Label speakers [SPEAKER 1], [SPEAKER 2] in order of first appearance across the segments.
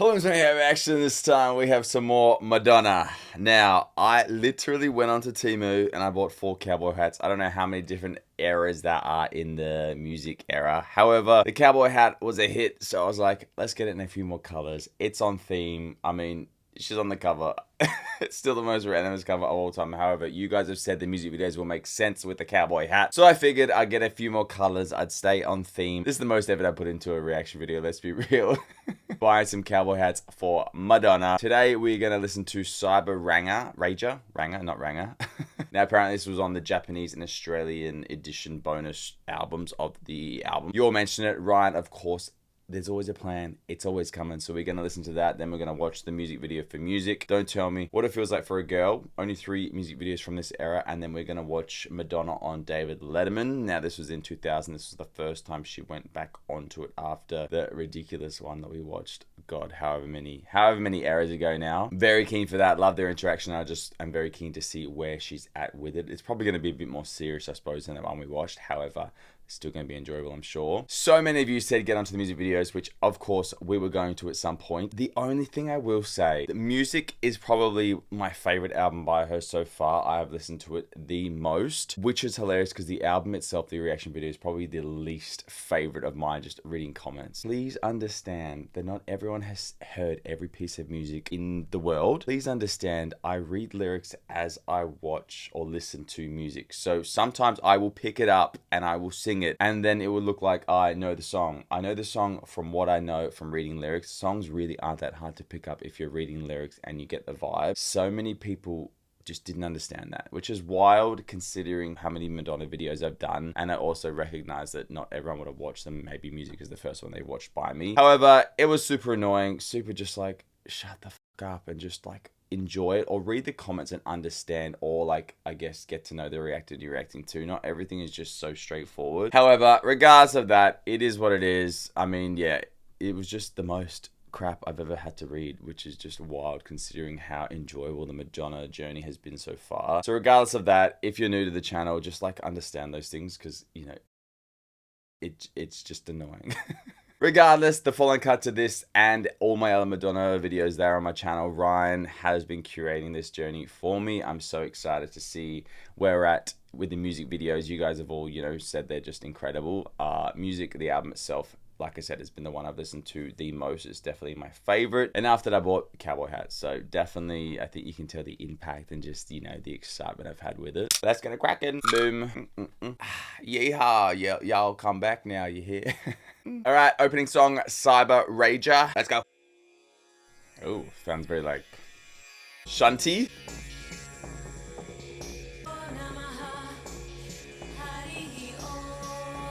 [SPEAKER 1] Hello, we have action this time. We have some more Madonna. Now, I literally went onto Temu and I bought 4 cowboy hats. I don't know how many different eras that are in the music era. However, the cowboy hat was a hit, so I was like, let's get it in a few more colors. It's on theme. I mean, she's on the cover. It's still the most randomest cover of all time. However, you guys have said the music videos will make sense with the cowboy hat. So I figured I'd get a few more colors. I'd stay on theme. This is the most effort I put into a reaction video, let's be real. Buying some cowboy hats for Madonna. Today, we're going to listen to Cyber Ranger, not Ranger. Now, apparently this was on the Japanese and Australian edition bonus albums of the album. You all mentioned it, Ryan, of course. There's always a plan. It's always coming. So we're going to listen to that. Then we're going to watch the music video for Music. Don't Tell Me What It Feels Like for a Girl. Only 3 music videos from this era. And then we're going to watch Madonna on David Letterman. Now, this was in 2000. This was the first time she went back onto it after the ridiculous one that we watched. God, however many eras ago now. Very keen for that. Love their interaction. I'm very keen to see where she's at with it. It's probably going to be a bit more serious, I suppose, than the one we watched. However, still going to be enjoyable, I'm sure. So many of you said get onto the music videos, which of course we were going to at some point. The only thing I will say, the Music is probably my favorite album by her so far. I have listened to it the most, which is hilarious because the album itself, the reaction video, is probably the least favorite of mine, just reading comments. Please understand that not everyone has heard every piece of music in the world. Please understand, I read lyrics as I watch or listen to music. So sometimes I will pick it up and I will sing it, and then it would look like I know the song. I know the song from what I know from reading lyrics. Songs really aren't that hard to pick up if you're reading lyrics and you get the vibe. So many people just didn't understand that, which is wild considering how many Madonna videos I've done. And I also recognize that not everyone would have watched them. Maybe Music is the first one they watched by me. However, it was super annoying, super just like, shut the fuck up and just like enjoy it, or read the comments and understand, or like, I guess, get to know the reactor you're reacting to. Not everything is just so straightforward. However, regardless of that, it is what it is. I mean, yeah, it was just the most crap I've ever had to read, which is just wild considering how enjoyable the Madonna journey has been so far. So regardless of that, if you're new to the channel, just like understand those things, because you know it's just annoying. Regardless, the following cut to this and all my other Madonna videos there on my channel, Ryan has been curating this journey for me. I'm so excited to see where we're at with the music videos. You guys have all, said they're just incredible. Music, the album itself, like I said, has been the one I've listened to the most. It's definitely my favorite. And after that, I bought cowboy hats. So definitely, I think you can tell the impact and just, the excitement I've had with it. Let's get it cracking. Boom. Yeehaw. Y'all come back now. You hear? All right, opening song, Cyber Rager. Let's go. Oh, sounds very like shunty.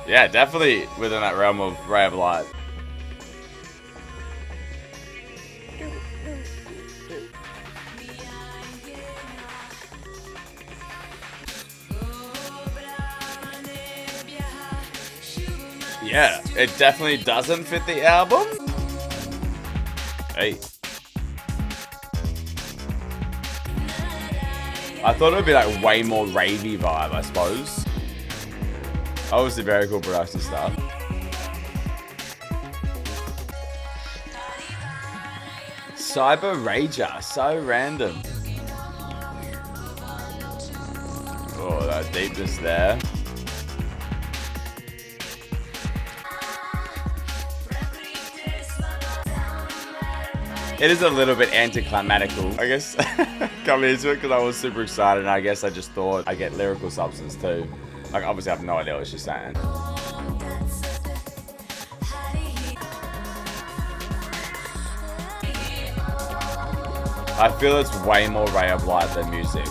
[SPEAKER 1] Yeah, definitely within that realm of Ray of Light. Yeah, it definitely doesn't fit the album. Hey. I thought it would be like way more ravey vibe, I suppose. Obviously very cool production stuff. Cyber Rager, so random. Oh, that deepness there. It is a little bit anticlimactical, I guess, coming into it, because I was super excited, and I guess I just thought I'd get lyrical substance too. Like, obviously I have no idea what she's saying. I feel it's way more Ray of Light than Music.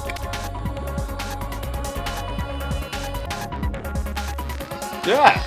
[SPEAKER 1] Yeah!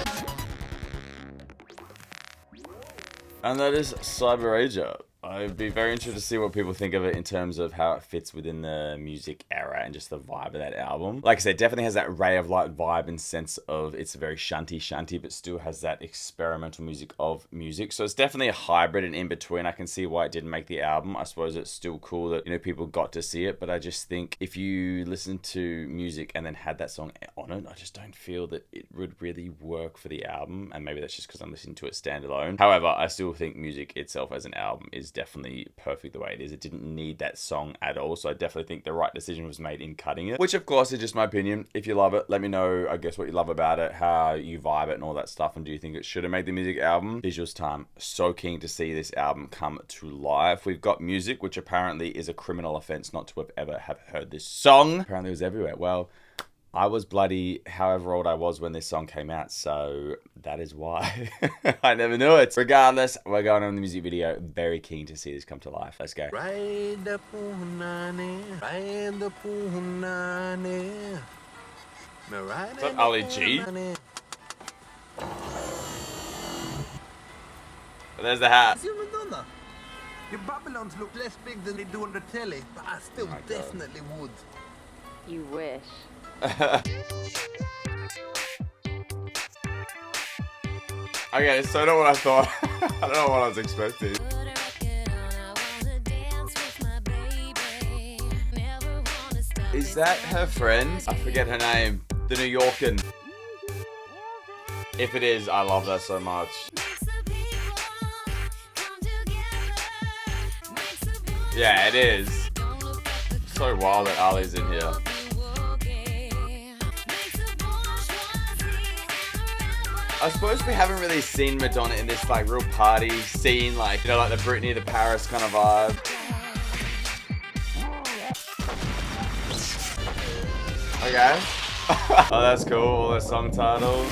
[SPEAKER 1] And that is Cyber Rager. I'd be very interested to see what people think of it in terms of how it fits within the music era and just the vibe of that album. Like I said, definitely has that Ray of Light vibe and sense of it's very shunty, but still has that experimental music of Music. So it's definitely a hybrid and in between. I can see why it didn't make the album. I suppose it's still cool that, people got to see it, but I just think if you listen to Music and then had that song on it, I just don't feel that it would really work for the album. And maybe that's just because I'm listening to it standalone. However, I still think Music itself as an album is is definitely perfect the way it is. It didn't need that song at all, so I definitely think the right decision was made in cutting it, which of course is just my opinion. If you love it, let me know, I guess, what you love about it, how you vibe it and all that stuff, and do you think it should have made the music album? Visuals time. So keen to see this album come to life. We've got music, which apparently is a criminal offense not to have ever have heard this song. Apparently it was everywhere. Well, I was bloody however old I was when this song came out, so that is why. I never knew it. Regardless, we're going on the music video. Very keen to see this come to life. Let's go.
[SPEAKER 2] Ride the punani, ride the punani.
[SPEAKER 1] Is that Ali G? There's the hat.
[SPEAKER 2] Is you Madonna? Your Babylons look less big than they do on the telly, but I still definitely would.
[SPEAKER 3] You wish.
[SPEAKER 1] Okay, so not what I thought. I don't know what I was expecting. Is that her friend? I forget her name. The New Yorkan. If it is, I love that so much. Yeah, it is. So wild that Ali's in here. I suppose we haven't really seen Madonna in this like real party scene, like, you know, like the Britney, the Paris kind of vibe. Okay. Oh, that's cool. All the song titles.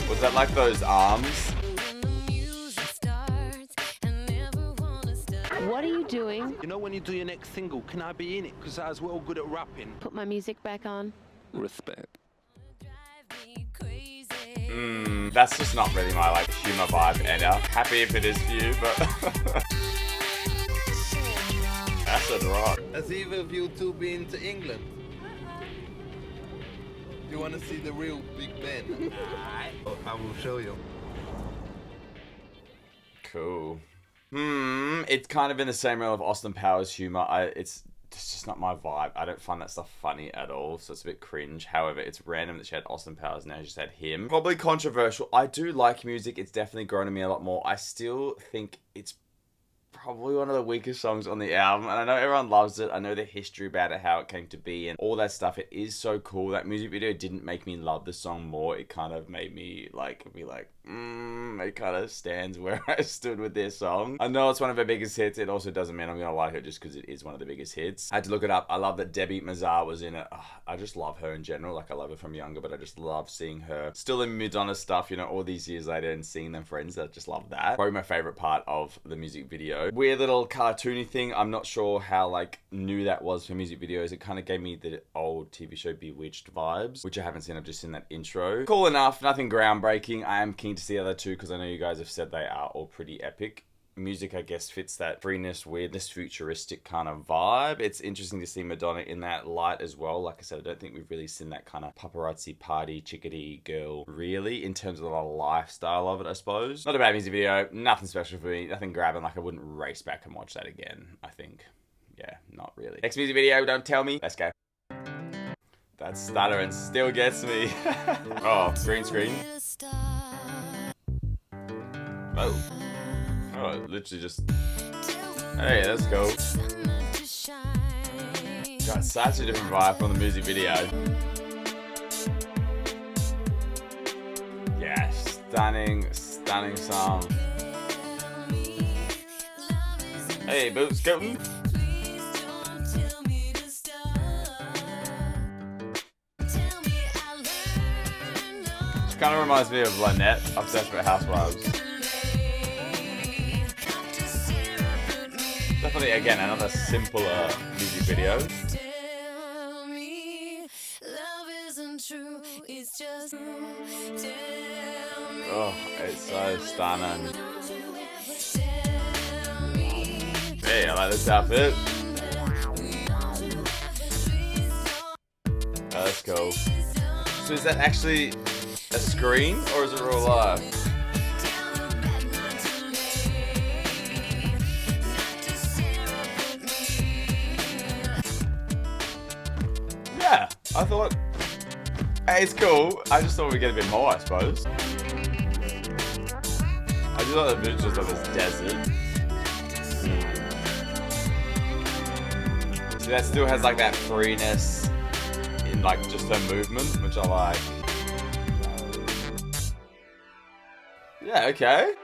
[SPEAKER 1] Was that like those arms?
[SPEAKER 3] What are you doing?
[SPEAKER 2] You know when you do your next single, can I be in it? Because I was well good at rapping.
[SPEAKER 3] Put my music back on.
[SPEAKER 2] Respect.
[SPEAKER 1] That's just not really my like humor vibe, Anna. Happy if it is for you, but acid rock.
[SPEAKER 2] Has either of you two been to England? Do you want to see the real Big Ben? I will show you.
[SPEAKER 1] Cool. It's kind of in the same realm of Austin Powers humor. It's just not my vibe. I don't find that stuff funny at all, so it's a bit cringe. However, it's random that she had Austin Powers, now she just had him. Probably controversial. I do like music. It's definitely grown on me a lot more. I still think it's probably one of the weakest songs on the album, and I know everyone loves it. I know the history about it, how it came to be, and all that stuff. It is so cool. That music video didn't make me love the song more. It kind of made me like be like, it kind of stands where I stood with this song. I know it's one of her biggest hits. It also doesn't mean I'm gonna like it just because it is one of the biggest hits. I had to look it up. I love that Debbie Mazar was in it. I just love her in general. Like, I love her from younger, but I just love seeing her still in Madonna stuff, you know, all these years later, and seeing them friends. I just love that. Probably my favorite part of the music video. Weird little cartoony thing. I'm not sure how like new that was for music videos. It kind of gave me the old TV show Bewitched vibes, which I haven't seen. I've just seen that intro. Cool enough. Nothing groundbreaking. I am keen to see the other two because I know you guys have said they are all pretty epic. Music, I guess, fits that freeness, weirdness, futuristic kind of vibe. It's interesting to see Madonna in that light as well. Like I said, I don't think we've really seen that kind of paparazzi party chickadee girl really, in terms of the lifestyle of it, I suppose. Not a bad music video, nothing special for me, nothing grabbing. Like, I wouldn't race back and watch that again, I think. Yeah, not really. Next music video, don't tell me. Let's go. That stuttering still gets me. Oh, green screen. Oh. Oh, literally just... Hey, let's go. Got such a different vibe from the music video. Yeah, stunning, stunning song. Hey, boot scooting. She kind of reminds me of Lynette, Obsessed with Housewives. Definitely, again, another simpler music video. Oh, it's so stunning. Hey, I like this outfit. Oh, that's cool. So is that actually a screen or is it real life? Yeah, I thought, hey, it's cool. I just thought we'd get a bit more, I suppose. I just like the visuals of this desert. So that still has like that freeness in like just her movement, which I like. Yeah, okay.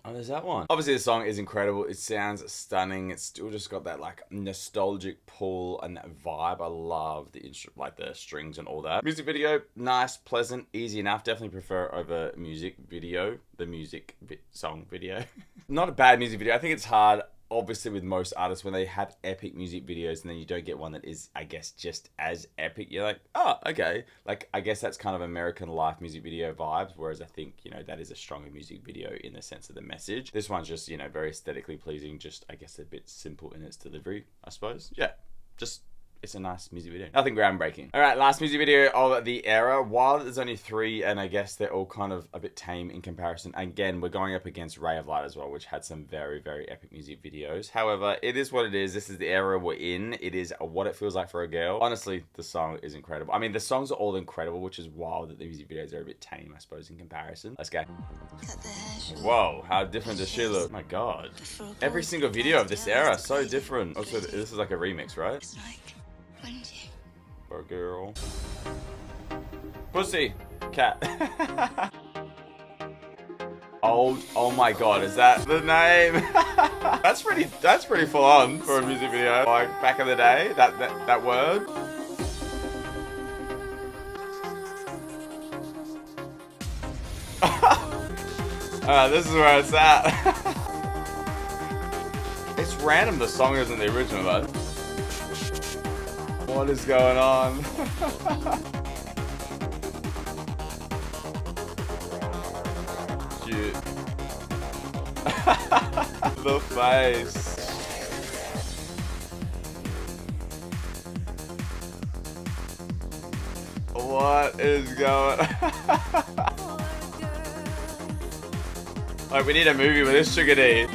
[SPEAKER 1] Oh, there's that one. Obviously, the song is incredible. It sounds stunning. It's still just got that like nostalgic pull and that vibe. I love the like the strings and all that. Music video, nice, pleasant, easy enough. Definitely prefer over music video. The song video. Not a bad music video. I think it's hard, obviously, with most artists when they have epic music videos and then you don't get one that is, I guess, just as epic. You're like, oh, okay. Like, I guess that's kind of American life music video vibes, whereas I think, you know, that is a stronger music video in the sense of the message. This one's just, you know, very aesthetically pleasing, just, I guess, a bit simple in its delivery, I suppose. Yeah, just... it's a nice music video. Nothing groundbreaking. All right, last music video of the era. While there's only 3, and I guess they're all kind of a bit tame in comparison. Again, we're going up against Ray of Light as well, which had some very, very epic music videos. However, it is what it is. This is the era we're in. It is what it feels like for a girl. Honestly, the song is incredible. I mean, the songs are all incredible, which is wild that the music videos are a bit tame, I suppose, in comparison. Let's go. Whoa, how different does she look? Oh my God. Every single video of this era, so different. Also, this is like a remix, right? For a girl. Pussy. Cat. Oh my God, is that the name? that's pretty full on for a music video. Like back in the day, that word. Alright, this is where it's at. It's random the song isn't the original though. What is going on? Cute. The face. What is going on? Like, we need a movie with this sugar D.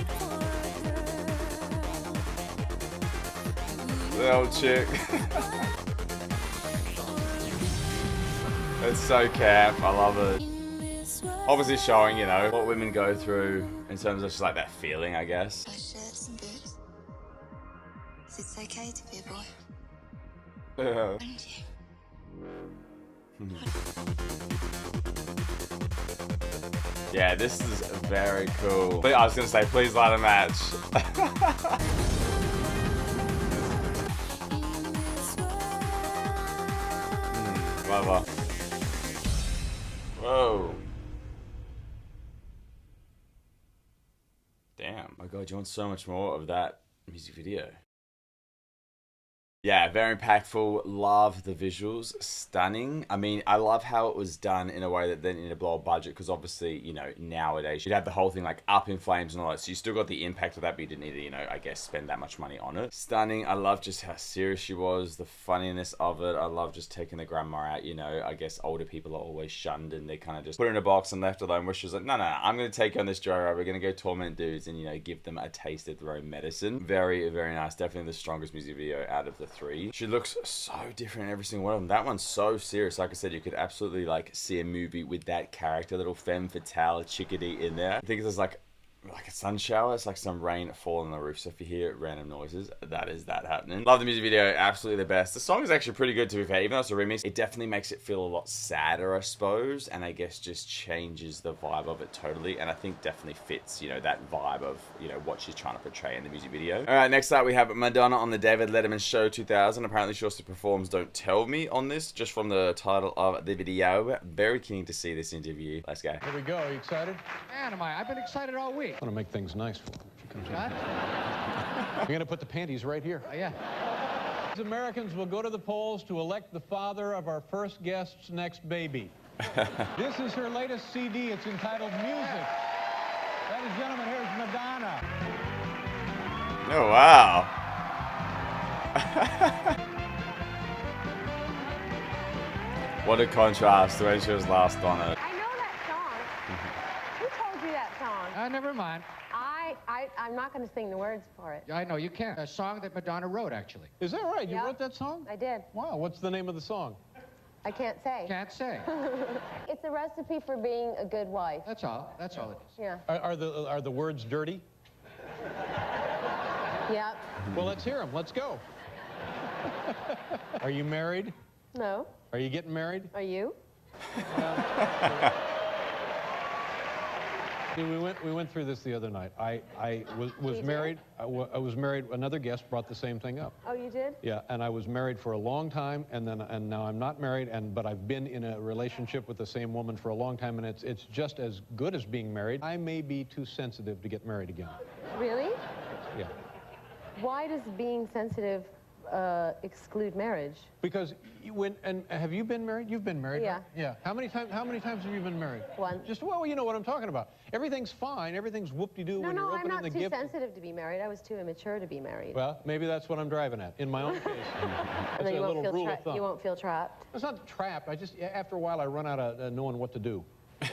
[SPEAKER 1] The old chick. It's so camp. I love it. Obviously showing, you know, what women go through in terms of just like that feeling, I guess.
[SPEAKER 4] I shared some boots. It's okay to be a boy.
[SPEAKER 1] Yeah.
[SPEAKER 4] Wouldn't you?
[SPEAKER 1] Yeah, this is very cool. But I was gonna say, please light a match. Whatever. Whoa. Damn. My God, you want so much more of that music video. Yeah, very impactful. Love the visuals. Stunning. I mean, I love how it was done in a way that didn't need to blow a budget, because obviously, you know, nowadays you'd have the whole thing like up in flames and all that. So you still got the impact of that, but you didn't need to, you know, I guess spend that much money on it. Stunning. I love just how serious she was, the funniness of it. I love just taking the grandma out, you know. I guess older people are always shunned and they kind of just put her in a box and left alone, where she's like, no, I'm going to take on this joyride. We're going to go torment dudes and, you know, give them a taste of their own medicine. Very, very nice. Definitely the strongest music video out of the 3. She looks so different in every single one of them. That one's so serious. Like I said, you could absolutely like see a movie with that character, little femme fatale chickadee in there. I think there's like a sun shower. It's like some rain falling on the roof. So if you hear random noises, that is that happening. Love the music video. Absolutely the best. The song is actually pretty good, to be fair. Even though it's a remix, it definitely makes it feel a lot sadder, I suppose. And I guess just changes the vibe of it totally. And I think definitely fits, you know, that vibe of, you know, what she's trying to portray in the music video. All right, next up we have Madonna on the David Letterman Show 2000. Apparently she also performs Don't Tell Me on this, just from the title of the video. Very keen to see this interview. Let's go.
[SPEAKER 5] Here we go. Are you excited?
[SPEAKER 6] Man, am I? I've been excited all week.
[SPEAKER 5] I want to make things nice for her. She comes in.
[SPEAKER 6] What?
[SPEAKER 5] You're going to put the panties right here.
[SPEAKER 6] Oh, yeah.
[SPEAKER 5] Americans will go to the polls to elect the father of our first guest's next baby. This is her latest CD. It's entitled Music. Ladies and gentlemen, here's Madonna.
[SPEAKER 1] Oh, wow. What a contrast to when she was last on it.
[SPEAKER 7] I know that song. Who told you that song?
[SPEAKER 6] Never mind.
[SPEAKER 7] I'm
[SPEAKER 3] I'm not going to sing the words for it.
[SPEAKER 6] I know you can. A song that Madonna wrote, actually.
[SPEAKER 5] Is that right? You
[SPEAKER 3] Yeah.
[SPEAKER 5] wrote that song?
[SPEAKER 3] I did.
[SPEAKER 5] Wow, what's the name of the song?
[SPEAKER 3] I can't say.
[SPEAKER 6] Can't say.
[SPEAKER 3] It's a recipe for being a good wife.
[SPEAKER 6] That's all. That's all it is.
[SPEAKER 3] Yeah.
[SPEAKER 5] Are the words dirty?
[SPEAKER 3] Yep.
[SPEAKER 5] Well, let's hear them. Let's go. Are you married?
[SPEAKER 3] No.
[SPEAKER 5] Are you getting married?
[SPEAKER 3] Are you?
[SPEAKER 5] See, we went through this the other night. I was
[SPEAKER 3] You
[SPEAKER 5] married. I was married. Another guest brought the same thing up.
[SPEAKER 3] Oh, you did?
[SPEAKER 5] Yeah, and I was married for a long time, and now I'm not married, but I've been in a relationship with the same woman for a long time, and it's just as good as being married. I may be too sensitive to get married again.
[SPEAKER 3] Really?
[SPEAKER 5] Yeah.
[SPEAKER 3] Why does being sensitive exclude marriage?
[SPEAKER 5] Because have you been married? You've been married.
[SPEAKER 3] Yeah.
[SPEAKER 5] Right? Yeah. How many times have you been married?
[SPEAKER 3] Once.
[SPEAKER 5] Just well, you know what I'm talking about. Everything's fine. Everything's whoop-de-doo when you're
[SPEAKER 3] No, I'm
[SPEAKER 5] opening
[SPEAKER 3] not
[SPEAKER 5] the
[SPEAKER 3] too
[SPEAKER 5] gift.
[SPEAKER 3] sensitive to be married. I was too immature to be married.
[SPEAKER 5] Well, maybe that's what I'm driving at. In my own case,
[SPEAKER 3] and
[SPEAKER 5] that's
[SPEAKER 3] then
[SPEAKER 5] a
[SPEAKER 3] you won't
[SPEAKER 5] little
[SPEAKER 3] feel
[SPEAKER 5] rule of thumb.
[SPEAKER 3] you won't feel trapped.
[SPEAKER 5] It's not trapped. I just after a while I run out of knowing what to do.
[SPEAKER 3] Oh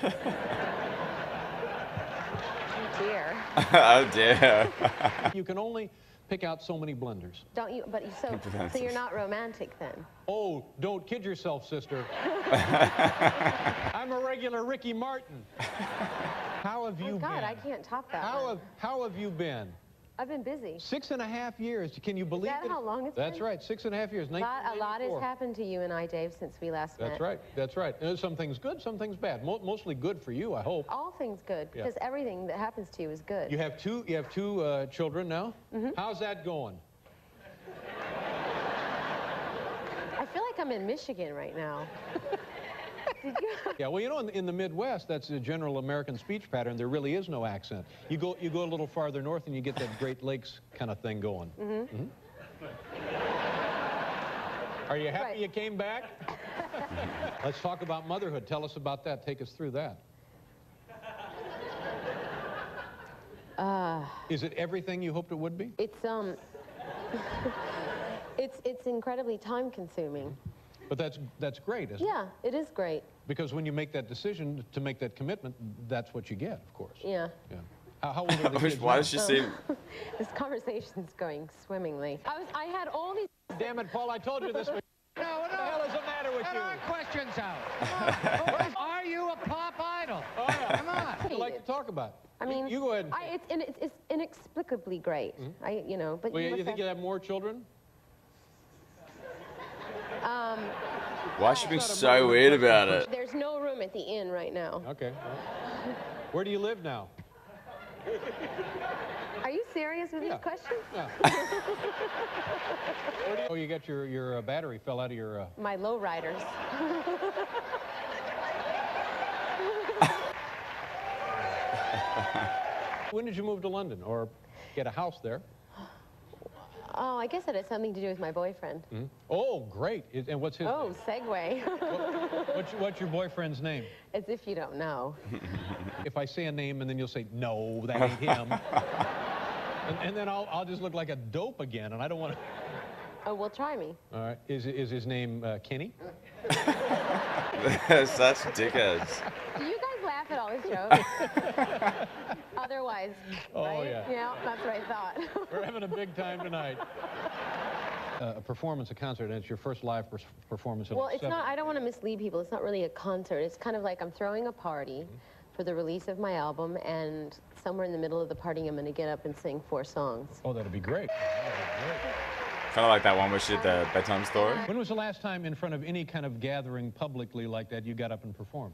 [SPEAKER 3] dear.
[SPEAKER 1] Oh dear.
[SPEAKER 5] You can only pick out so many blenders.
[SPEAKER 3] Don't you? But so you're not romantic then?
[SPEAKER 5] Oh, don't kid yourself, sister. I'm a regular Ricky Martin. How have you
[SPEAKER 3] Oh God,
[SPEAKER 5] been?
[SPEAKER 3] I can't top that. one.
[SPEAKER 5] How have you been?
[SPEAKER 3] I've been busy.
[SPEAKER 5] 6.5 years. Can you believe
[SPEAKER 3] that
[SPEAKER 5] it?
[SPEAKER 3] how long it's
[SPEAKER 5] That's
[SPEAKER 3] been?
[SPEAKER 5] right, 6.5 years.
[SPEAKER 3] A lot has
[SPEAKER 5] 1994.
[SPEAKER 3] happened to you and I, Dave, since we last met.
[SPEAKER 5] That's right. That's right. Some things good, some things bad. Mostly good for you, I hope.
[SPEAKER 3] All things good,
[SPEAKER 5] Yeah.
[SPEAKER 3] because everything that happens to you is good.
[SPEAKER 5] You have two children now. How's that going?
[SPEAKER 3] I feel like I'm in Michigan right now. Did you?
[SPEAKER 5] Yeah, well, you know, in the Midwest, that's a general American speech pattern. There really is no accent. You go a little farther north, and you get that Great Lakes kind of thing going. Are you happy
[SPEAKER 3] Right.
[SPEAKER 5] you came back? Let's talk about motherhood. Tell us about that. Take us through that. Is it everything you hoped it would be?
[SPEAKER 3] It's it's incredibly time consuming.
[SPEAKER 5] But that's great, isn't it?
[SPEAKER 3] Yeah, it is great.
[SPEAKER 5] Because when you make that decision to make that commitment, that's what you get, of course.
[SPEAKER 3] Yeah.
[SPEAKER 5] Yeah. How old are the kids
[SPEAKER 1] Why
[SPEAKER 5] now?
[SPEAKER 1] does she seem?
[SPEAKER 3] This conversation's going swimmingly. I had all these.
[SPEAKER 5] Damn it, Paul! I told you this. What the hell is the matter with
[SPEAKER 6] Get
[SPEAKER 5] you?
[SPEAKER 6] our questions out. Come on. Are you a pop idol?
[SPEAKER 5] Oh, yeah.
[SPEAKER 6] Come on.
[SPEAKER 5] I'd like to talk about it.
[SPEAKER 3] I mean,
[SPEAKER 5] you go ahead. And
[SPEAKER 3] it's inexplicably great. But
[SPEAKER 5] well,
[SPEAKER 3] you
[SPEAKER 5] you
[SPEAKER 3] must
[SPEAKER 5] think you have more children?
[SPEAKER 1] Why is she being so weird about it?
[SPEAKER 3] There's no room at the inn right now.
[SPEAKER 5] Okay. Well, where do you live now?
[SPEAKER 3] Are you serious with
[SPEAKER 5] Yeah.
[SPEAKER 3] these questions?
[SPEAKER 5] Yeah. Oh, you got your battery fell out of your.
[SPEAKER 3] My lowriders.
[SPEAKER 5] When did you move to London or get a house there?
[SPEAKER 3] Oh, I guess it had something to do with my boyfriend.
[SPEAKER 5] Oh, great! And what's his
[SPEAKER 3] Oh,
[SPEAKER 5] name?
[SPEAKER 3] segue.
[SPEAKER 5] What's your boyfriend's name?
[SPEAKER 3] As if you don't know.
[SPEAKER 5] If I say a name and then you'll say, no, that ain't him. and then I'll just look like a dope again, and I don't want to.
[SPEAKER 3] Oh, well, try me.
[SPEAKER 5] All right. Is his name Kenny?
[SPEAKER 1] Such dickheads.
[SPEAKER 3] Do you guys laugh at all his jokes? Otherwise,
[SPEAKER 5] Oh,
[SPEAKER 3] right?
[SPEAKER 5] yeah.
[SPEAKER 3] Yeah, that's what I thought.
[SPEAKER 5] We're having a big time tonight. A performance, a concert, and it's your first live performance. In
[SPEAKER 3] Well,
[SPEAKER 5] like
[SPEAKER 3] it's
[SPEAKER 5] 7
[SPEAKER 3] not, I don't want to mislead people. It's not really a concert. It's kind of like I'm throwing a party for the release of my album, and somewhere in the middle of the party, I'm going to get up and sing 4 songs.
[SPEAKER 5] Oh, that'd be great. That'd be great.
[SPEAKER 1] Kind of like that one where she did the bedtime story.
[SPEAKER 5] When was the last time in front of any kind of gathering publicly like that you got up and performed?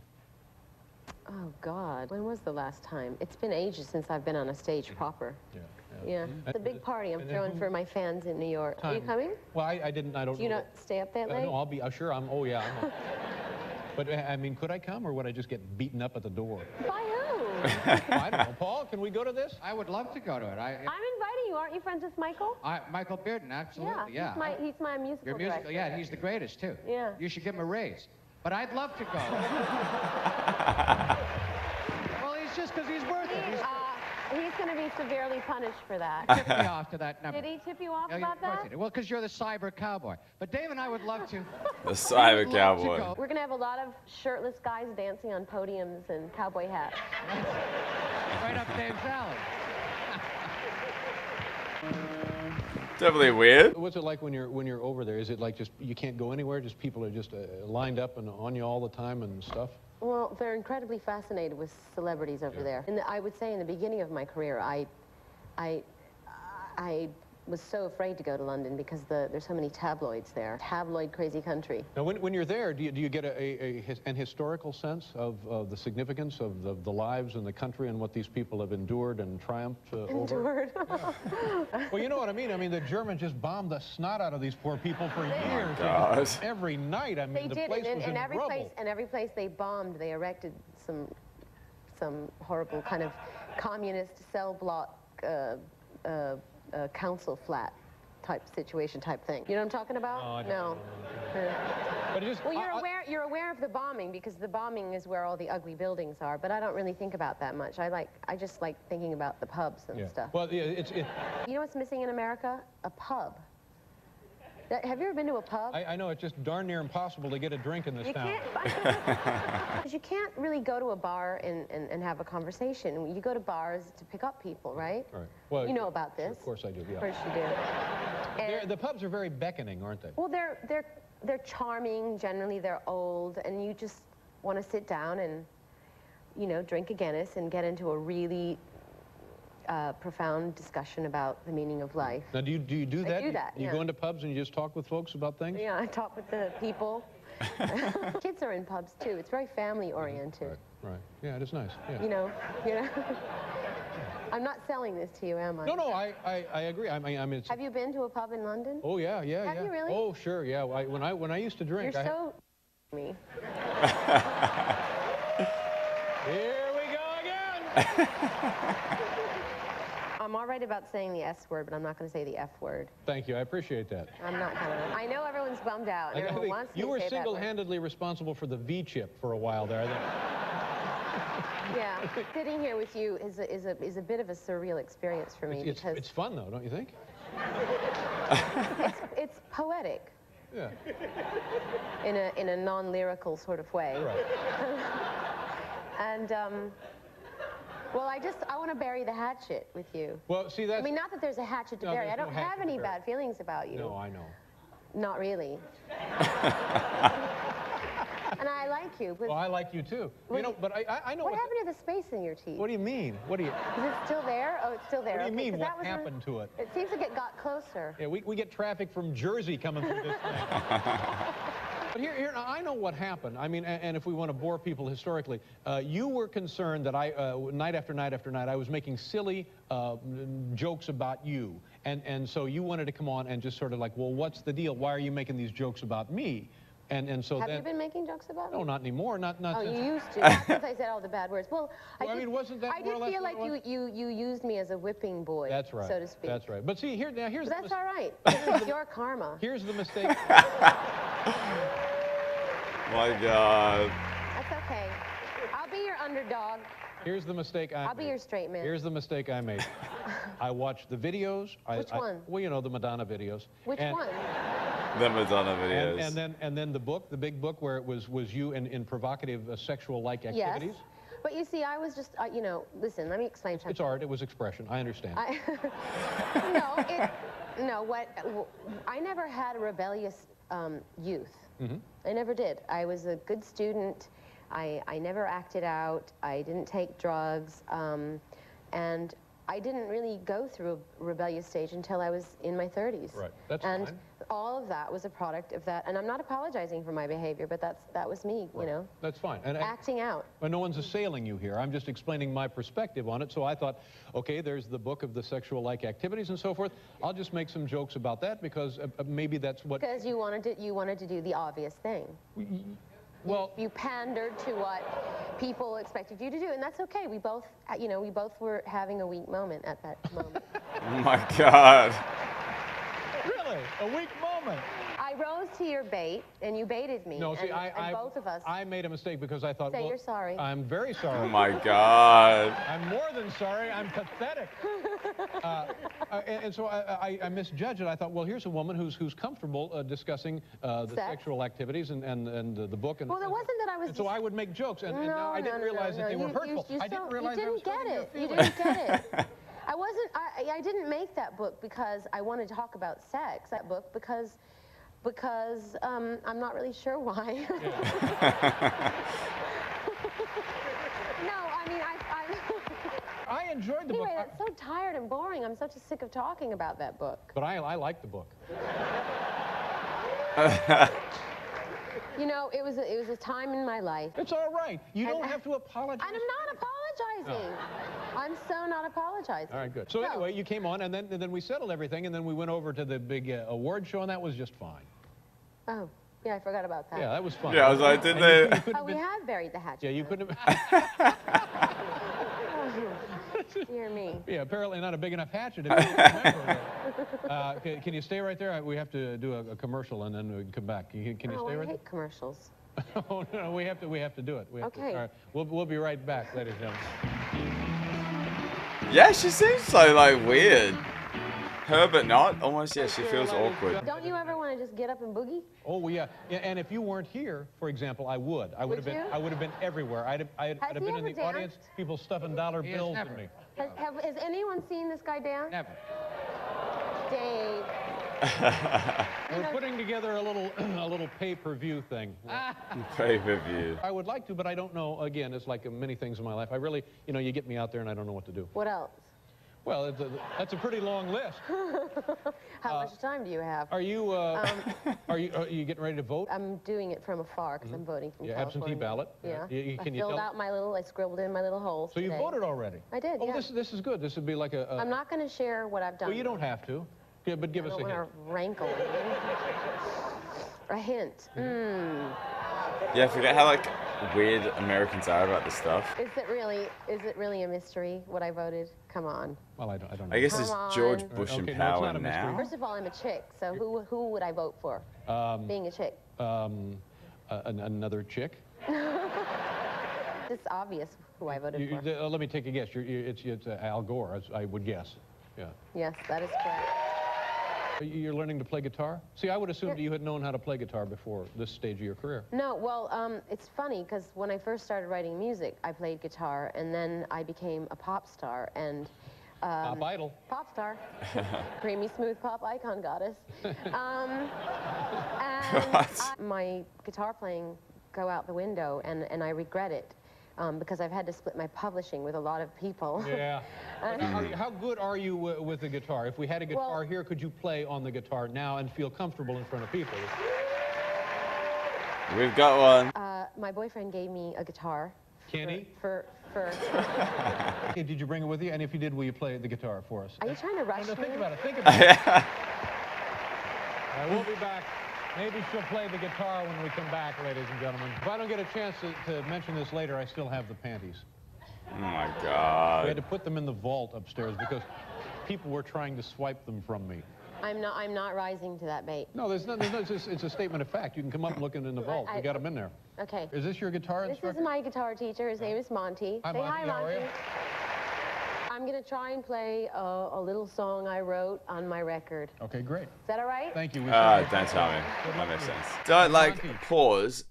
[SPEAKER 3] Oh, God. When was the last time? It's been ages since I've been on a stage proper.
[SPEAKER 5] Yeah.
[SPEAKER 3] Yeah. It's a big party I'm
[SPEAKER 5] And then
[SPEAKER 3] throwing
[SPEAKER 5] who-
[SPEAKER 3] for my fans in New York. Are you
[SPEAKER 5] Time.
[SPEAKER 3] coming?
[SPEAKER 5] Well, I don't
[SPEAKER 3] Do you
[SPEAKER 5] know.
[SPEAKER 3] not stay up that late?
[SPEAKER 5] No, I'll be, sure, oh yeah. But, I mean, could I come, or would I just get beaten up at the door?
[SPEAKER 3] By who?
[SPEAKER 5] I don't know. Paul, can we go to this?
[SPEAKER 6] I would love to go to it.
[SPEAKER 3] I'm inviting you. Aren't you friends with Michael?
[SPEAKER 6] Michael Bearden, absolutely, yeah.
[SPEAKER 3] He's my musical
[SPEAKER 6] Your musical,
[SPEAKER 3] director.
[SPEAKER 6] yeah, he's the greatest, too.
[SPEAKER 3] Yeah.
[SPEAKER 6] You should give him a raise. But I'd love to go. Well, he's just because he's worth it.
[SPEAKER 3] He's going to be severely punished for that.
[SPEAKER 6] Tip me off to that number.
[SPEAKER 3] Did he tip you off
[SPEAKER 6] Yeah,
[SPEAKER 3] about
[SPEAKER 6] of course
[SPEAKER 3] that?
[SPEAKER 6] he did. Well, because you're the cyber cowboy. But Dave and I would love to.
[SPEAKER 1] The cyber
[SPEAKER 6] Love to
[SPEAKER 1] cowboy.
[SPEAKER 6] go.
[SPEAKER 3] We're going to have a lot of shirtless guys dancing on podiums and cowboy hats.
[SPEAKER 6] Right up Dave's alley.
[SPEAKER 1] Definitely weird.
[SPEAKER 5] What's it like when you're over there? Is it like just you can't go anywhere? Just people are just lined up and on you all the time and stuff?
[SPEAKER 3] Well, they're incredibly fascinated with celebrities over there. And I would say in the beginning of my career, I was so afraid to go to London because there's so many tabloids there. Tabloid crazy country.
[SPEAKER 5] Now, when you're there, do you get an historical sense of the significance of the lives and the country and what these people have endured and triumphed over?
[SPEAKER 3] Endured.
[SPEAKER 5] Yeah. Well, you know what I mean. I mean, the Germans just bombed the snot out of these poor people for years.
[SPEAKER 1] God.
[SPEAKER 5] Every night. I mean,
[SPEAKER 3] They
[SPEAKER 5] the
[SPEAKER 3] did,
[SPEAKER 5] place was in
[SPEAKER 3] every
[SPEAKER 5] rubble.
[SPEAKER 3] place, and every place they bombed, they erected some horrible kind of communist cell block council flat type situation type thing. You know what I'm talking about?
[SPEAKER 5] No, I don't
[SPEAKER 3] No.
[SPEAKER 5] But it just,
[SPEAKER 3] Well, you're aware of the bombing because the bombing is where all the ugly buildings are. But I don't really think about that much. I just like thinking about the pubs and
[SPEAKER 5] yeah.
[SPEAKER 3] stuff.
[SPEAKER 5] Well, yeah,
[SPEAKER 3] You know what's missing in America? A pub. Have you ever been to a pub?
[SPEAKER 5] I know it's just darn near impossible to get a drink in this town.
[SPEAKER 3] Because you can't really go to a bar and have a conversation. You go to bars to pick up people, right?
[SPEAKER 5] Right. Well,
[SPEAKER 3] you know about this.
[SPEAKER 5] Of course I do, yeah.
[SPEAKER 3] Of course you do. And,
[SPEAKER 5] The pubs are very beckoning, aren't they?
[SPEAKER 3] well, they're charming. Generally, they're old, and you just want to sit down and, you know, drink a Guinness and get into a really profound discussion about the meaning of life.
[SPEAKER 5] Now, do you do that?
[SPEAKER 3] I do that,
[SPEAKER 5] You
[SPEAKER 3] yeah.
[SPEAKER 5] go into pubs and you just talk with folks about things?
[SPEAKER 3] Yeah, I talk with the people. Kids are in pubs too. It's very family oriented.
[SPEAKER 5] Right. Yeah, it is nice. Yeah.
[SPEAKER 3] You know. I'm not selling this to you, am I?
[SPEAKER 5] No, I agree. I mean, it's.
[SPEAKER 3] Have you been to a pub in London?
[SPEAKER 5] Oh yeah.
[SPEAKER 3] Have you really?
[SPEAKER 5] Oh sure, yeah. When I used to drink,
[SPEAKER 3] You're so me.
[SPEAKER 5] Here we go again.
[SPEAKER 3] I'm all right about saying the S word, but I'm not going to say the F word.
[SPEAKER 5] Thank you. I appreciate that.
[SPEAKER 3] I'm not going to. I know everyone's bummed out. And
[SPEAKER 5] I
[SPEAKER 3] everyone
[SPEAKER 5] think
[SPEAKER 3] wants me
[SPEAKER 5] you
[SPEAKER 3] to
[SPEAKER 5] were
[SPEAKER 3] say that word.
[SPEAKER 5] single-handedly responsible for the V chip for a while there.
[SPEAKER 3] Yeah, sitting here with you is a bit of a surreal experience for me because
[SPEAKER 5] It's fun though, don't you think?
[SPEAKER 3] it's poetic
[SPEAKER 5] Yeah.
[SPEAKER 3] in a non-lyrical sort of way.
[SPEAKER 5] Right.
[SPEAKER 3] And well, I want to bury the hatchet with you.
[SPEAKER 5] Well, see that's.
[SPEAKER 3] I mean, not that there's a hatchet to
[SPEAKER 5] No,
[SPEAKER 3] bury.
[SPEAKER 5] there's
[SPEAKER 3] I
[SPEAKER 5] no
[SPEAKER 3] don't
[SPEAKER 5] hatchet
[SPEAKER 3] have
[SPEAKER 5] to
[SPEAKER 3] any
[SPEAKER 5] bury.
[SPEAKER 3] bad feelings about you.
[SPEAKER 5] No, I know.
[SPEAKER 3] Not really. And I like you. But
[SPEAKER 5] Well, I like you too. You know, but I know
[SPEAKER 3] what happened to the space in your teeth?
[SPEAKER 5] What do you mean? What do you?
[SPEAKER 3] Is it still there? Oh, it's still there.
[SPEAKER 5] What do you
[SPEAKER 3] Okay,
[SPEAKER 5] mean?
[SPEAKER 3] 'cause
[SPEAKER 5] What
[SPEAKER 3] that was
[SPEAKER 5] happened to it?
[SPEAKER 3] It seems like it got closer.
[SPEAKER 5] Yeah, we get traffic from Jersey coming through this thing. But here, I know what happened. I mean, and if we want to bore people historically, you were concerned that night after night after night, I was making silly jokes about you. And so you wanted to come on and just sort of like, well, what's the deal? Why are you making these jokes about me? And so
[SPEAKER 3] Have
[SPEAKER 5] then...
[SPEAKER 3] you been making jokes about me?
[SPEAKER 5] No, not anymore. Not
[SPEAKER 3] Oh,
[SPEAKER 5] since...
[SPEAKER 3] you used to. Not since I said all the bad words. Well,
[SPEAKER 5] Well, I mean, wasn't that
[SPEAKER 3] I
[SPEAKER 5] more or
[SPEAKER 3] did
[SPEAKER 5] less
[SPEAKER 3] feel
[SPEAKER 5] what
[SPEAKER 3] like
[SPEAKER 5] it was?
[SPEAKER 3] you used me as a whipping boy.
[SPEAKER 5] That's right.
[SPEAKER 3] So to speak.
[SPEAKER 5] That's right. But see, here's
[SPEAKER 3] But
[SPEAKER 5] the
[SPEAKER 3] that's all right. This is your karma.
[SPEAKER 5] Here's the mistake.
[SPEAKER 1] My God.
[SPEAKER 3] That's okay. I'll be your underdog.
[SPEAKER 5] Here's the mistake I made.
[SPEAKER 3] I'll be your straight man.
[SPEAKER 5] Here's the mistake I made. I watched the videos.
[SPEAKER 3] Which one?
[SPEAKER 5] Well, you know, the Madonna videos.
[SPEAKER 3] Which
[SPEAKER 5] And-
[SPEAKER 3] one?
[SPEAKER 1] The Madonna videos.
[SPEAKER 5] And then the book, the big book, where it was you in provocative sexual-like
[SPEAKER 3] Yes.
[SPEAKER 5] activities.
[SPEAKER 3] But you see, I was just, you know, listen, let me explain something.
[SPEAKER 5] It's art. It was expression. I understand.
[SPEAKER 3] I never had a rebellious youth.
[SPEAKER 5] Mm-hmm.
[SPEAKER 3] I never did. I was a good student. I never acted out. I didn't take drugs. And I didn't really go through a rebellious stage until I was in my 30s.
[SPEAKER 5] Right. That's
[SPEAKER 3] and
[SPEAKER 5] fine.
[SPEAKER 3] all of that was a product of that. And I'm not apologizing for my behavior, but that was me, you know,
[SPEAKER 5] That's fine. And
[SPEAKER 3] acting out.
[SPEAKER 5] no one's assailing you here. I'm just explaining my perspective on it. So I thought, okay, there's the book of the sexual-like activities and so forth. I'll just make some jokes about that because maybe that's what...
[SPEAKER 3] Because you wanted to do the obvious thing.
[SPEAKER 5] Well,
[SPEAKER 3] You pandered to what people expected you to do, and that's okay. We both, we both were having a weak moment at that moment.
[SPEAKER 1] Oh my God.
[SPEAKER 5] really, a weak moment.
[SPEAKER 3] I rose to your bait, and you baited me.
[SPEAKER 5] No, see,
[SPEAKER 3] and both of us.
[SPEAKER 5] I made a mistake because I thought,
[SPEAKER 3] Say
[SPEAKER 5] well,
[SPEAKER 3] you're sorry.
[SPEAKER 5] I'm very
[SPEAKER 1] Oh
[SPEAKER 5] sorry.
[SPEAKER 1] my God.
[SPEAKER 5] I'm more than sorry. I'm pathetic. And so I misjudged it. I thought, well, here's a woman who's comfortable discussing the
[SPEAKER 3] Sex.
[SPEAKER 5] sexual activities and the book. And,
[SPEAKER 3] Well, it wasn't that I was.
[SPEAKER 5] and so I would make jokes, and
[SPEAKER 3] no,
[SPEAKER 5] now I didn't realize that they were hurtful.
[SPEAKER 3] You
[SPEAKER 5] I didn't
[SPEAKER 3] don't-
[SPEAKER 5] realize
[SPEAKER 3] you
[SPEAKER 5] I was
[SPEAKER 3] didn't
[SPEAKER 5] hurting
[SPEAKER 3] get
[SPEAKER 5] your
[SPEAKER 3] it. You
[SPEAKER 5] feelings.
[SPEAKER 3] didn't get it. I didn't make that book because I wanted to talk about sex. That book because I'm not really sure why. No, I mean
[SPEAKER 5] I enjoyed the book.
[SPEAKER 3] Anyway, that's so tired and boring. I'm so sick of talking about that book.
[SPEAKER 5] But I like the book.
[SPEAKER 3] You know, it was a time in my life.
[SPEAKER 5] It's all right. You don't have to apologize.
[SPEAKER 3] And I'm not apologizing. I'm so not apologizing.
[SPEAKER 5] All right, good. So anyway, you came on, and then we settled everything, and then we went over to the big award show, and that was just fine.
[SPEAKER 3] Oh, yeah, I forgot about that.
[SPEAKER 5] Yeah, that was fun.
[SPEAKER 1] Yeah, I was like, did they?
[SPEAKER 3] Oh, we have buried the hatchet.
[SPEAKER 5] Yeah, you couldn't have.
[SPEAKER 3] Dear me.
[SPEAKER 5] Yeah, apparently not a big enough hatchet. If you remember. Can you stay right there? We have to do a commercial, and then we can come back. Can you stay
[SPEAKER 3] I
[SPEAKER 5] right there?
[SPEAKER 3] hate commercials.
[SPEAKER 5] Oh no, we have to do it.
[SPEAKER 3] Okay.
[SPEAKER 5] All right, we'll be right back, ladies and gentlemen.
[SPEAKER 1] Yeah, she seems so like weird. Her, but not. Almost, yeah, she feels awkward.
[SPEAKER 3] Don't you ever want to just get up and boogie?
[SPEAKER 5] Oh yeah, and if you weren't here, for example, I would have been.
[SPEAKER 3] you?
[SPEAKER 5] I would have been everywhere. I'd have
[SPEAKER 3] Has he
[SPEAKER 5] been in
[SPEAKER 3] ever
[SPEAKER 5] the audience,
[SPEAKER 3] danced?
[SPEAKER 5] people stuffing dollar bills
[SPEAKER 6] never.
[SPEAKER 5] in me.
[SPEAKER 3] Has anyone seen this guy dance?
[SPEAKER 6] Never.
[SPEAKER 3] Dave.
[SPEAKER 5] We're putting together a little pay-per-view thing.
[SPEAKER 1] Pay-per-view.
[SPEAKER 5] I would like to, but I don't know. Again, it's like many things in my life. I really, you get me out there and I don't know what to do.
[SPEAKER 3] What else?
[SPEAKER 5] Well, that's a pretty long list.
[SPEAKER 3] How much time do you have?
[SPEAKER 5] Are you are you getting ready to vote?
[SPEAKER 3] I'm doing it from afar because I'm voting from
[SPEAKER 5] Yeah,
[SPEAKER 3] California.
[SPEAKER 5] absentee ballot.
[SPEAKER 3] Yeah.
[SPEAKER 5] Can you
[SPEAKER 3] I filled
[SPEAKER 5] tell?
[SPEAKER 3] out I scribbled in my little holes
[SPEAKER 5] So you
[SPEAKER 3] today.
[SPEAKER 5] voted already?
[SPEAKER 3] I did,
[SPEAKER 5] Oh,
[SPEAKER 3] yeah.
[SPEAKER 5] this is good. This would be like a.
[SPEAKER 3] I'm not going to share what I've done.
[SPEAKER 5] Well, you don't have to. Yeah, but give
[SPEAKER 3] I
[SPEAKER 5] us a
[SPEAKER 3] don't
[SPEAKER 5] hint.
[SPEAKER 3] want to rankle. A hint.
[SPEAKER 1] Yeah, I forget how like weird Americans are about this stuff.
[SPEAKER 3] Is it really a mystery what I voted? Come on.
[SPEAKER 5] Well, I don't know.
[SPEAKER 1] I guess
[SPEAKER 3] Come
[SPEAKER 1] it's
[SPEAKER 3] on.
[SPEAKER 1] George Bush
[SPEAKER 5] Okay,
[SPEAKER 1] in
[SPEAKER 5] no, it's
[SPEAKER 1] power
[SPEAKER 5] not a mystery.
[SPEAKER 1] now.
[SPEAKER 3] First of all, I'm a chick, so who would I vote for? Being a chick.
[SPEAKER 5] Another chick.
[SPEAKER 3] It's obvious who I voted for.
[SPEAKER 5] Let me take a guess. It's Al Gore, I would guess. Yeah.
[SPEAKER 3] Yes, that is correct.
[SPEAKER 5] You're learning to play guitar? See, I would assume that you had known how to play guitar before this stage of your career.
[SPEAKER 3] No, well, it's funny because when I first started writing music, I played guitar, and then I became a pop star, and
[SPEAKER 5] Pop idol.
[SPEAKER 3] pop star, creamy smooth pop icon goddess. My guitar playing go out the window, and I regret it. Because I've had to split my publishing with a lot of people.
[SPEAKER 5] Yeah. How good are you with the guitar? If we had a guitar here, could you play on the guitar now and feel comfortable in front of people?
[SPEAKER 1] We've got one.
[SPEAKER 3] My boyfriend gave me a guitar.
[SPEAKER 5] Kenny?
[SPEAKER 3] For
[SPEAKER 5] Okay, did you bring it with you? And if you did, will you play the guitar for us?
[SPEAKER 3] Are you trying to rush
[SPEAKER 5] No,
[SPEAKER 3] me?
[SPEAKER 5] think about it. Think about it. We'll be back. Maybe she'll play the guitar when we come back, ladies and gentlemen. If I don't get a chance to mention this later, I still have the panties.
[SPEAKER 1] Oh my
[SPEAKER 5] We had
[SPEAKER 1] God.
[SPEAKER 5] to put them in the vault upstairs because people were trying to swipe them from me.
[SPEAKER 3] I'm not rising to that bait.
[SPEAKER 5] No, it's a statement of fact. You can come up and look in the vault. We got them in there.
[SPEAKER 3] Okay.
[SPEAKER 5] Is this your guitar
[SPEAKER 3] This
[SPEAKER 5] instructor?
[SPEAKER 3] is my guitar teacher. His name is Monty.
[SPEAKER 5] Hi,
[SPEAKER 3] Say
[SPEAKER 5] Monty.
[SPEAKER 3] hi,
[SPEAKER 5] How are
[SPEAKER 3] Monty.
[SPEAKER 5] you?
[SPEAKER 3] I'm going to try and play a little song I wrote on my record.
[SPEAKER 5] Okay, great.
[SPEAKER 3] Is that all right?
[SPEAKER 5] Thank you.
[SPEAKER 1] Don't tell me. That makes sense. Don't pause.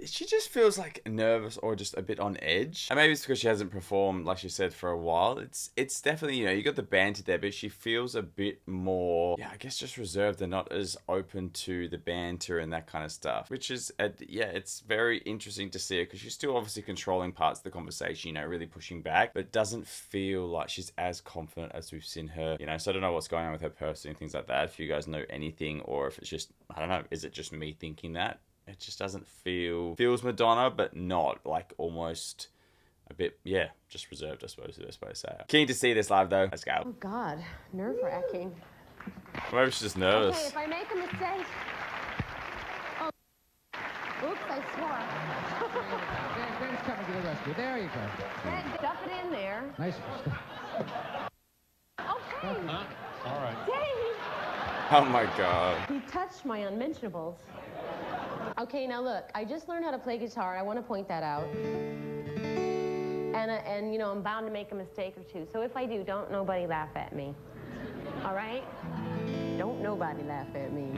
[SPEAKER 1] She just feels like nervous or just a bit on edge. And maybe it's because she hasn't performed, like she said, for a while. It's definitely, you got the banter there, but she feels a bit more, I guess just reserved and not as open to the banter and that kind of stuff. Which is, it's very interesting to see her because she's still obviously controlling parts of the conversation, really pushing back, but doesn't feel like she's as confident as we've seen her, so I don't know what's going on with her personally and things like that. If you guys know anything, or if it's just, I don't know, is it just me thinking that? It just doesn't feels Madonna, but not, like almost a bit, just reserved, I suppose is the best way to say it. Keen to see this live though. Let's go.
[SPEAKER 3] Oh, God. Nerve-wracking.
[SPEAKER 1] Maybe she's just nervous.
[SPEAKER 3] Okay, if I make a mistake... Oh. Oops, I swore.
[SPEAKER 6] Ben's coming to the rescue. There you go.
[SPEAKER 3] Ben, stuff it in there.
[SPEAKER 6] Nice.
[SPEAKER 3] Okay.
[SPEAKER 5] All right.
[SPEAKER 3] Dave!
[SPEAKER 1] Oh my God.
[SPEAKER 3] He touched my unmentionables. Okay, now look, I just learned how to play guitar. I want to point that out. And I'm bound to make a mistake or two. So if I do, don't nobody laugh at me. All right? Don't nobody laugh at me.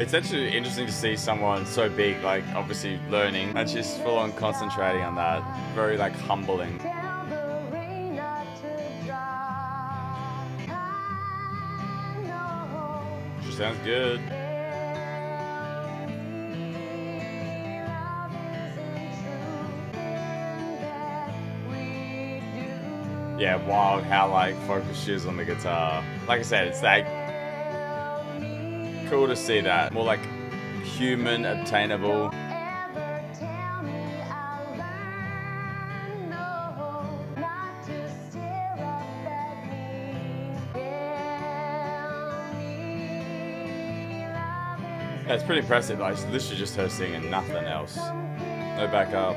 [SPEAKER 1] It's actually interesting to see someone so big, like obviously learning, and she's full on concentrating on that. Very like humbling. She sounds good. Yeah, wild how like focused she is on the guitar. Like I said, it's like cool to see that. More like human, obtainable. Yeah, it's pretty impressive. Like, this is just her singing, nothing else. No backup.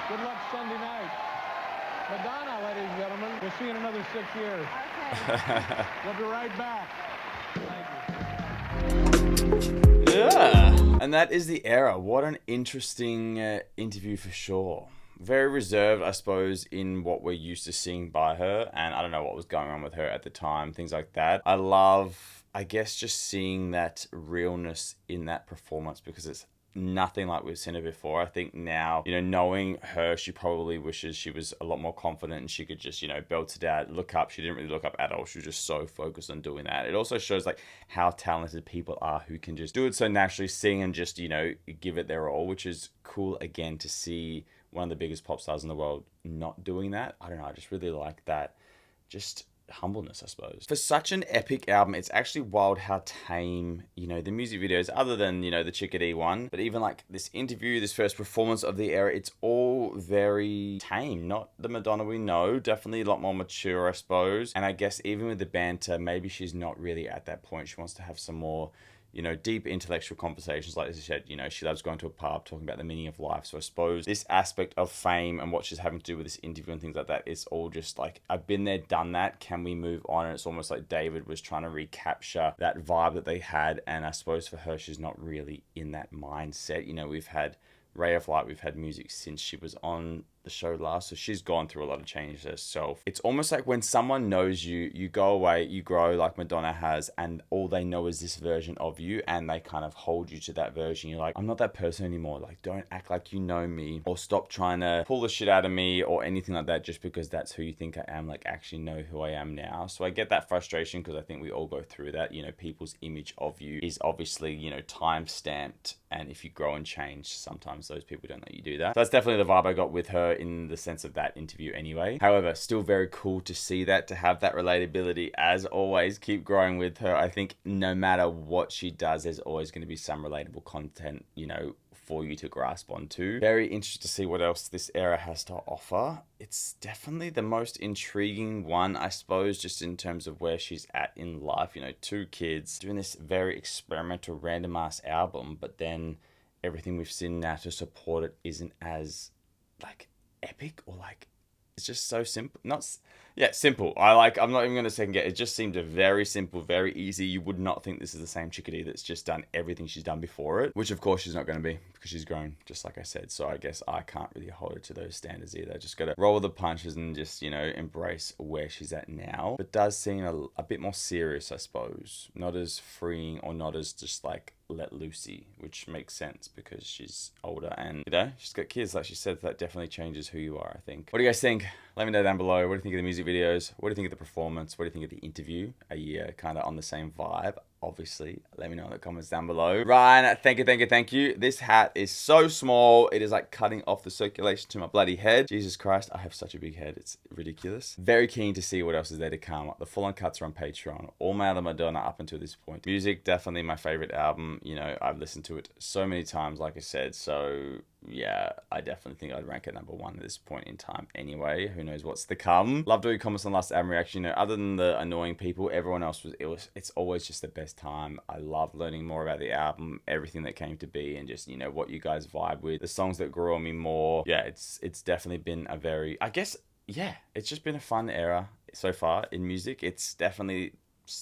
[SPEAKER 5] Good luck Sunday night. Madonna, ladies and gentlemen. We'll see you in another 6 years.
[SPEAKER 3] Okay.
[SPEAKER 5] We'll be right back. Thank you.
[SPEAKER 1] Yeah. And that is the era. What an interesting interview for sure. Very reserved, I suppose, in what we're used to seeing by her. And I don't know what was going on with her at the time, things like that. I love, I guess, just seeing that realness in that performance because it's nothing like we've seen her before. I think now, you know, knowing her, she probably wishes she was a lot more confident and she could just, you know, belt it out, look up. She didn't really look up at all. She was just so focused on doing that. It also shows like how talented people are who can just do it so naturally, sing and just, you know, give it their all, which is cool again to see one of the biggest pop stars in the world not doing that. I don't know, I just really like that. Just humbleness, I suppose. For such an epic album, it's actually wild how tame, you know, the music videos, other than, you know, the Chickadee one, but even like this interview, this first performance of the era, it's all very tame. Not the Madonna we know, definitely a lot more mature, I suppose. And I guess even with the banter, maybe she's not really at that point. She wants to have some more, you know, deep intellectual conversations. Like I said, you know, she loves going to a pub, talking about the meaning of life. So I suppose this aspect of fame and what she's having to do with this interview and things like that, it's all just like, I've been there, done that. Can we move on? And it's almost like David was trying to recapture that vibe that they had. And I suppose for her, she's not really in that mindset. You know, we've had Ray of Light, we've had music since she was on the show last, so she's gone through a lot of changes herself. It's almost like when someone knows you, you go away, you grow like Madonna has, and all they know is this version of you, and they kind of hold you to that version. You're like, I'm not that person anymore. Like, don't act like you know me, or stop trying to pull the shit out of me, or anything like that, just because that's who you think I am. Like, actually know who I am now. So I get that frustration because I think we all go through that. You know, people's image of you is obviously, you know, time stamped, and if you grow and change, sometimes those people don't let you do that. So that's definitely the vibe I got with her in the sense of that interview anyway. However, still very cool to see that, to have that relatability. As always, keep growing with her. I think no matter what she does, there's always going to be some relatable content, you know, for you to grasp onto. Very interested to see what else this era has to offer. It's definitely the most intriguing one, I suppose, just in terms of where she's at in life. You know, 2 kids, doing this very experimental, random ass album, but then everything we've seen now to support it isn't as like epic, or like it's just so simple. Simple. I'm not even going to second guess. It just seemed a very simple, very easy. You would not think this is the same Chickadee that's just done everything she's done before it, which of course she's not going to be because she's grown, just like I said. So I guess I can't really hold her to those standards either. Just got to roll with the punches and just, you know, embrace where she's at now. But does seem a bit more serious, I suppose. Not as freeing, or not as just like let loosey, which makes sense because she's older and, you know, she's got kids, like she said. That definitely changes who you are, I think. What do you guys think? Let me know down below. What do you think of the music videos? What do you think of the performance? What do you think of the interview? Are you kind of on the same vibe? Obviously, let me know in the comments down below. Ryan, thank you. This hat is so small. It is like cutting off the circulation to my bloody head. Jesus Christ, I have such a big head. It's ridiculous. Very keen to see what else is there to come. The full-on cuts are on Patreon. All my other Madonna up until this point. Music, definitely my favorite album. You know, I've listened to it so many times, like I said. So yeah, I definitely think I'd rank it #1 at this point in time anyway. Who knows what's to come. Love doing comments on last album reaction. You know, other than the annoying people, everyone else it's always just the best time. I love learning more about the album, everything that came to be, and just, you know, what you guys vibe with, the songs that grew on me more. Yeah, it's definitely been a very, I guess, yeah, it's just been a fun era so far in music. It's definitely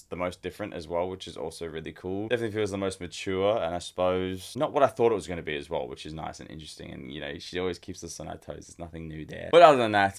[SPEAKER 1] the most different as well, which is also really cool. Definitely feels the most mature, and I suppose not what I thought it was going to be as well, which is nice and interesting. And you know, she always keeps us on our toes. There's nothing new there. But other than that,